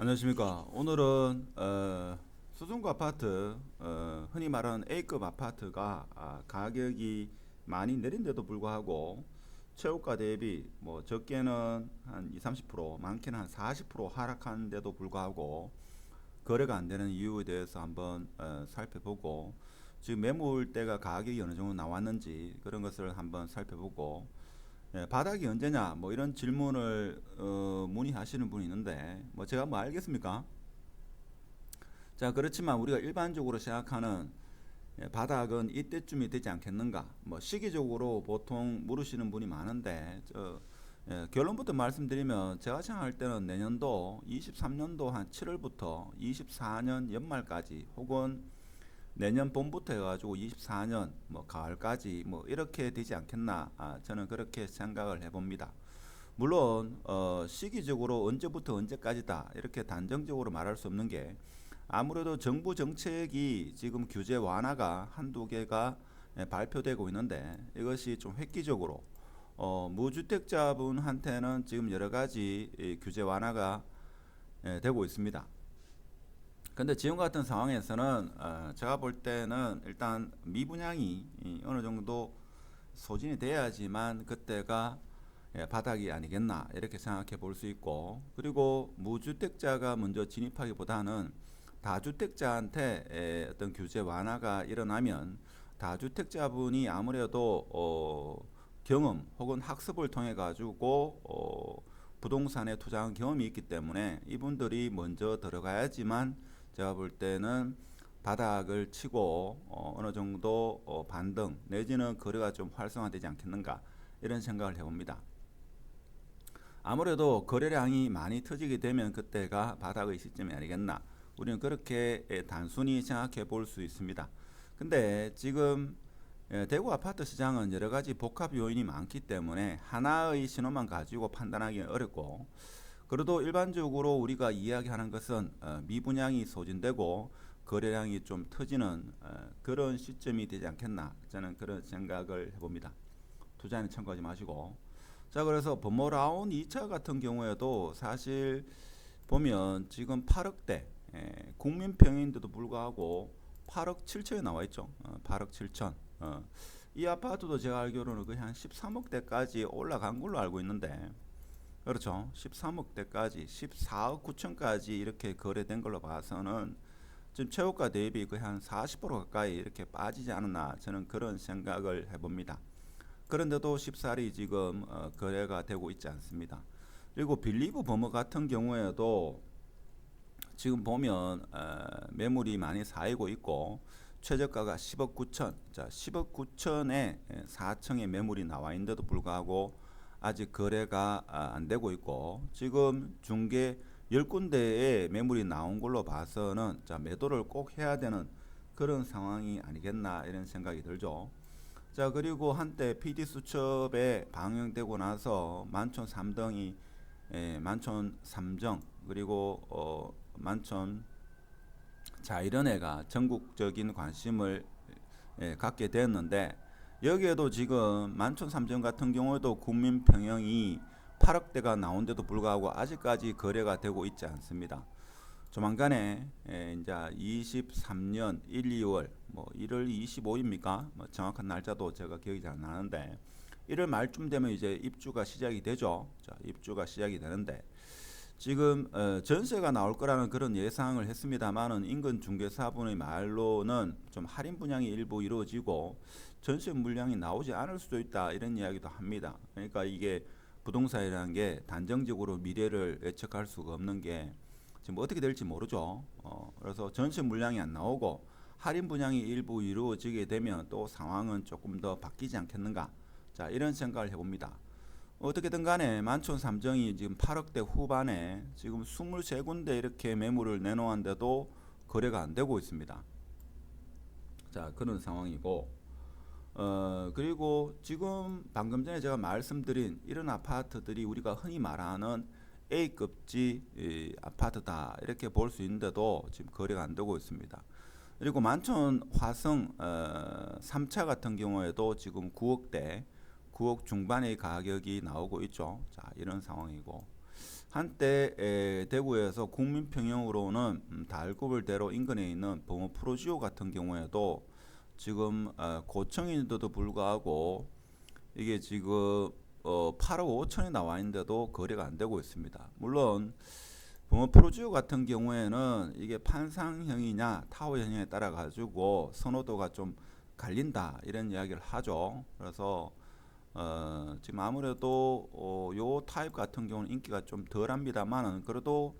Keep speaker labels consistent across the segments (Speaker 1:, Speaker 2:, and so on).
Speaker 1: 안녕하십니까. 오늘은 수성구 아파트, 흔히 말하는 A급 아파트가 가격이 많이 내린데도 불구하고 최고가 대비 뭐 적게는 한 20, 30%, 많게는 한 40% 하락하는데도 불구하고 거래가 안 되는 이유에 대해서 한번 살펴보고, 지금 매물대가 가격이 어느 정도 나왔는지 그런 것을 한번 살펴보고, 바닥이 언제냐 뭐 이런 질문을 문의하시는 분이 있는데, 뭐 제가 뭐 알겠습니까? 자, 그렇지만 우리가 일반적으로 생각하는 바닥은 이때쯤이 되지 않겠는가, 뭐 시기적으로 보통 물으시는 분이 많은데, 결론부터 말씀드리면 제가 생각할 때는 내년도 23년도 한 7월부터 24년 연말까지, 혹은 내년 봄부터 해가지고 24년 뭐 가을까지 뭐 이렇게 되지 않겠나, 저는 그렇게 생각을 해봅니다. 물론 시기적으로 언제부터 언제까지다 이렇게 단정적으로 말할 수 없는 게, 아무래도 정부 정책이 지금 규제 완화가 한두 개가 발표되고 있는데, 이것이 좀 획기적으로 무주택자분한테는 지금 여러 가지 규제 완화가 되고 있습니다. 근데 지금 같은 상황에서는 제가 볼 때는 일단 미분양이 어느 정도 소진이 돼야지만 그때가 바닥이 아니겠나 이렇게 생각해 볼 수 있고, 그리고 무주택자가 먼저 진입하기보다는 다주택자한테 어떤 규제 완화가 일어나면 다주택자분이 아무래도 경험 혹은 학습을 통해 가지고 부동산에 투자한 경험이 있기 때문에 이분들이 먼저 들어가야지만 제가 볼 때는 바닥을 치고 어느 정도 반등 내지는 거래가 좀 활성화되지 않겠는가, 이런 생각을 해봅니다. 아무래도 거래량이 많이 터지게 되면 그때가 바닥의 시점이 아니겠나, 우리는 그렇게 단순히 생각해 볼 수 있습니다. 근데 지금 대구 아파트 시장은 여러 가지 복합 요인이 많기 때문에 하나의 신호만 가지고 판단하기 어렵고, 그래도 일반적으로 우리가 이야기하는 것은 미분양이 소진되고 거래량이 좀 터지는 그런 시점이 되지 않겠나, 저는 그런 생각을 해봅니다. 투자에는 참고하지 마시고. 자, 그래서 범어라운 2차 같은 경우에도 사실 보면 지금 8억대 국민평인데도 불구하고 8억 7천에 나와 있죠. 8억 7천. 이 아파트도 제가 알기로는 거의 한 13억대까지 올라간 걸로 알고 있는데, 그렇죠. 13억대까지 14억 9천까지 이렇게 거래된 걸로 봐서는 지금 최고가 대비 거의 한 40% 가까이 이렇게 빠지지 않았나, 저는 그런 생각을 해봅니다. 그런데도 쉽사리 지금 거래가 되고 있지 않습니다. 그리고 빌리브 버머 같은 경우에도 지금 보면 매물이 많이 쌓이고 있고, 최저가가 10억 9천, 자 10억 9천에 4층의 매물이 나와 있는데도 불구하고 아직 거래가 안 되고 있고, 지금 중개 10군데의 매물이 나온 걸로 봐서는 자 매도를 꼭 해야 되는 그런 상황이 아니겠나, 이런 생각이 들죠. 자, 그리고 한때 PD 수첩에 방영되고 나서 만촌 3등이 만촌 3정, 그리고 만촌, 자 이런 애가 전국적인 관심을 갖게 됐는데, 여기에도 지금 만촌 3정 같은 경우에도 국민평형이 8억대가 나온데도 불구하고 아직까지 거래가 되고 있지 않습니다. 조만간에 이제 23년 1, 2월 뭐 1월 25입니까? 뭐 정확한 날짜도 제가 기억이 잘 안 나는데 1월 말쯤 되면 이제 입주가 시작이 되죠. 자, 입주가 시작이 되는데 지금 전세가 나올 거라는 그런 예상을 했습니다만은, 인근 중개사분의 말로는 좀 할인 분양이 일부 이루어지고 전세 물량이 나오지 않을 수도 있다, 이런 이야기도 합니다. 그러니까 이게 부동산이라는 게 단정적으로 미래를 예측할 수가 없는 게 지금 어떻게 될지 모르죠. 그래서 전세 물량이 안 나오고 할인 분양이 일부 이루어지게 되면 또 상황은 조금 더 바뀌지 않겠는가. 자, 이런 생각을 해봅니다. 어떻게든 간에 만촌 3정이 지금 8억대 후반에 지금 23군데 이렇게 매물을 내놓았는데도 거래가 안 되고 있습니다. 자, 그런 상황이고, 그리고 지금 방금 전에 제가 말씀드린 이런 아파트들이 우리가 흔히 말하는 A급지 아파트다 이렇게 볼 수 있는데도 지금 거래가 안 되고 있습니다. 그리고 만촌 화성 3차 같은 경우에도 지금 9억대 9억 중반의 가격이 나오고 있죠. 자, 이런 상황이고, 한때 대구에서 국민평형으로는 달구벌대로 인근에 있는 범어 프로지오 같은 경우에도 지금 고청인데도 불구하고 이게 지금 8억 5천이 나와 있는데도 거래가 안 되고 있습니다. 물론 범어 프로지오 같은 경우에는 이게 판상형이냐 타워형에 따라 가지고 선호도가 좀 갈린다 이런 이야기를 하죠. 그래서 지금 아무래도 요 타입 같은 경우는 인기가 좀 덜합니다만은 그래도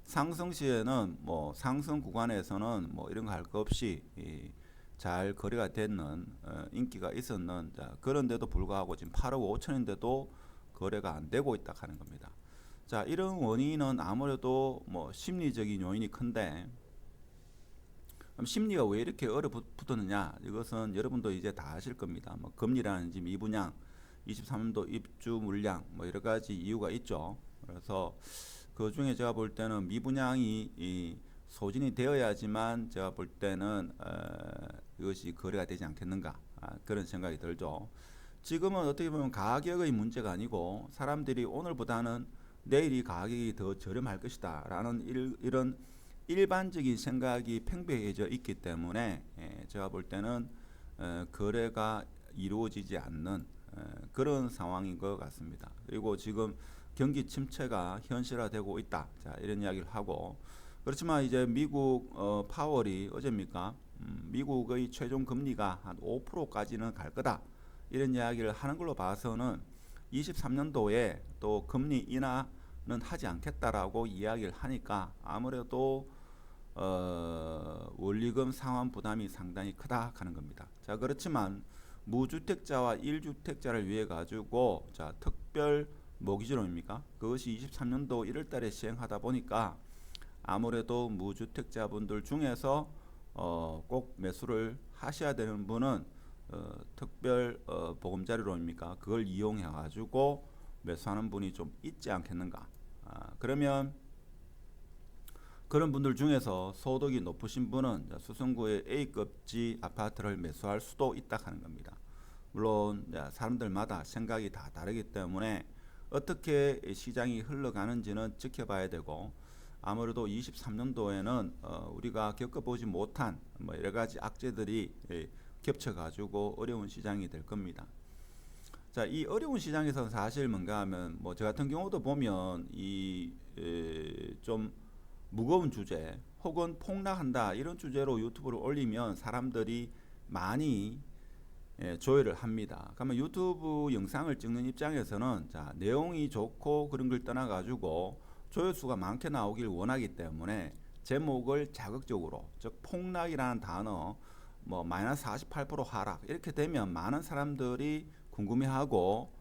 Speaker 1: 상승 시에는 뭐 상승 구간에서는 뭐 이런 거 할 거 없이 잘 거래가 되는 인기가 있었는 그런데도 불구하고 지금 8억 5천인데도 거래가 안 되고 있다 하는 겁니다. 자, 이런 원인은 아무래도 뭐 심리적인 요인이 큰데 그럼 심리가 왜 이렇게 얼어붙었느냐? 이것은 여러분도 이제 다 아실 겁니다. 뭐 금리라든지 미분양, 23년도 입주 물량 뭐 여러 가지 이유가 있죠. 그래서 그 중에 제가 볼 때는 미분양이 소진이 되어야지만 제가 볼 때는 이것이 거래가 되지 않겠는가 그런 생각이 들죠. 지금은 어떻게 보면 가격의 문제가 아니고 사람들이 오늘보다는 내일이 가격이 더 저렴할 것이다 라는 이런 일반적인 생각이 팽배해져 있기 때문에 제가 볼 때는 거래가 이루어지지 않는 그런 상황인 것 같습니다. 그리고 지금 경기 침체가 현실화되고 있다. 자, 이런 이야기를 하고 그렇지만 이제 미국 파월이 어제입니까? 미국의 최종 금리가 한 5%까지는 갈 거다. 이런 이야기를 하는 걸로 봐서는 23년도에 또 금리 인하는 하지 않겠다라고 이야기를 하니까 아무래도 원리금 상환 부담이 상당히 크다 하는 겁니다. 자, 그렇지만 무주택자와 1주택자를 위해 가지고 자, 특별 모기지론입니까? 그것이 23년도 1월달에 시행하다 보니까 아무래도 무주택자분들 중에서 꼭 매수를 하셔야 되는 분은 특별 보금자리론입니까? 그걸 이용해 가지고 매수하는 분이 좀 있지 않겠는가? 그러면 그런 분들 중에서 소득이 높으신 분은 수성구의 A급지 아파트를 매수할 수도 있다 하는 겁니다. 물론 사람들마다 생각이 다 다르기 때문에 어떻게 시장이 흘러가는지는 지켜봐야 되고 아무래도 23년도에는 우리가 겪어보지 못한 뭐 여러 가지 악재들이 겹쳐가지고 어려운 시장이 될 겁니다. 자, 이 어려운 시장에서 사실 뭔가 하면 뭐 저 같은 경우도 보면 이 좀 무거운 주제 혹은 폭락한다 이런 주제로 유튜브를 올리면 사람들이 많이 조회를 합니다. 그러면 유튜브 영상을 찍는 입장에서는 자, 내용이 좋고 그런 걸 떠나 가지고 조회수가 많게 나오길 원하기 때문에 제목을 자극적으로 즉 폭락이라는 단어 뭐 마이너스 48% 하락 이렇게 되면 많은 사람들이 궁금해하고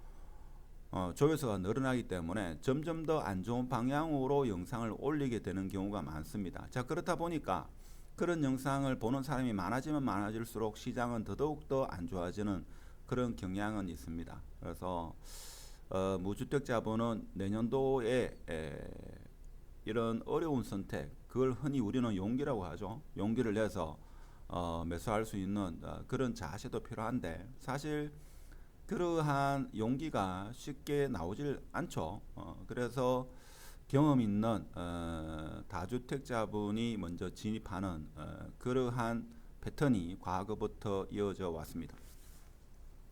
Speaker 1: 조회수가 늘어나기 때문에 점점 더 안 좋은 방향으로 영상을 올리게 되는 경우가 많습니다. 자, 그렇다 보니까 그런 영상을 보는 사람이 많아지면 많아질수록 시장은 더더욱 더 안 좋아지는 그런 경향은 있습니다. 그래서 무주택자분은 내년도에 이런 어려운 선택, 그걸 흔히 우리는 용기라고 하죠. 용기를 내서 매수할 수 있는 그런 자세도 필요한데 사실 그러한 용기가 쉽게 나오질 않죠. 그래서 경험 있는 다주택자분이 먼저 진입하는 그러한 패턴이 과거부터 이어져 왔습니다.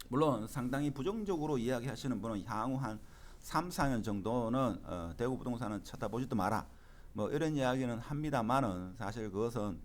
Speaker 1: 물론 상당히 부정적으로 이야기하시는 분은 향후 한 3, 4년 정도는 대구 부동산은 쳐다보지도 마라 뭐 이런 이야기는 합니다만은 사실 그것은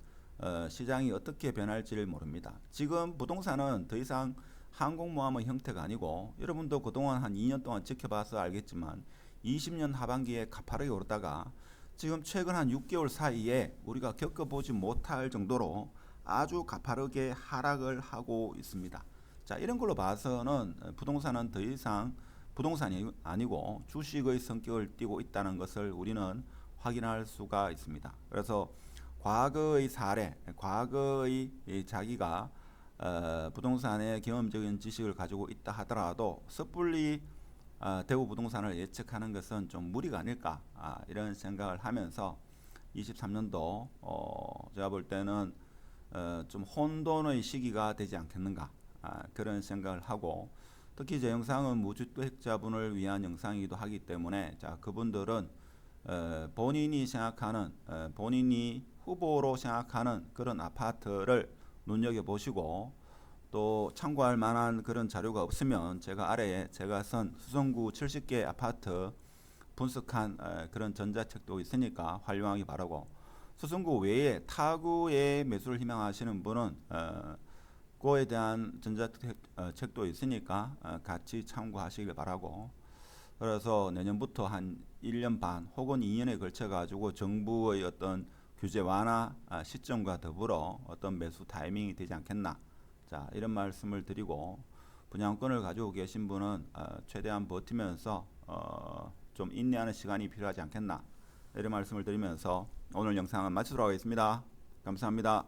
Speaker 1: 시장이 어떻게 변할지를 모릅니다. 지금 부동산은 더 이상 항공모함의 형태가 아니고 여러분도 그동안 한 2년 동안 지켜봐서 알겠지만 20년 하반기에 가파르게 오르다가 지금 최근 한 6개월 사이에 우리가 겪어보지 못할 정도로 아주 가파르게 하락을 하고 있습니다. 자, 이런 걸로 봐서는 부동산은 더 이상 부동산이 아니고 주식의 성격을 띠고 있다는 것을 우리는 확인할 수가 있습니다. 그래서 과거의 사례, 과거의 자기가 부동산의 경험적인 지식을 가지고 있다 하더라도 섣불리 대구 부동산을 예측하는 것은 좀 무리가 아닐까 이런 생각을 하면서 23년도 제가 볼 때는 좀 혼돈의 시기가 되지 않겠는가 그런 생각을 하고 특히 제 영상은 무주택자분을 위한 영상이기도 하기 때문에 자, 그분들은 본인이 생각하는 본인이 후보로 생각하는 그런 아파트를 눈여겨 보시고 또 참고할 만한 그런 자료가 없으면 제가 아래에 제가 쓴 수성구 70개 아파트 분석한 그런 전자책도 있으니까 활용하기 바라고, 수성구 외에 타구에 매수를 희망하시는 분은 그거에 대한 전자책도 있으니까 같이 참고하시길 바라고, 그래서 내년부터 한 1년 반 혹은 2년에 걸쳐 가지고 정부의 어떤 규제 완화 시점과 더불어 어떤 매수 타이밍이 되지 않겠나, 자 이런 말씀을 드리고, 분양권을 가지고 계신 분은 최대한 버티면서 좀 인내하는 시간이 필요하지 않겠나, 이런 말씀을 드리면서 오늘 영상은 마치도록 하겠습니다. 감사합니다.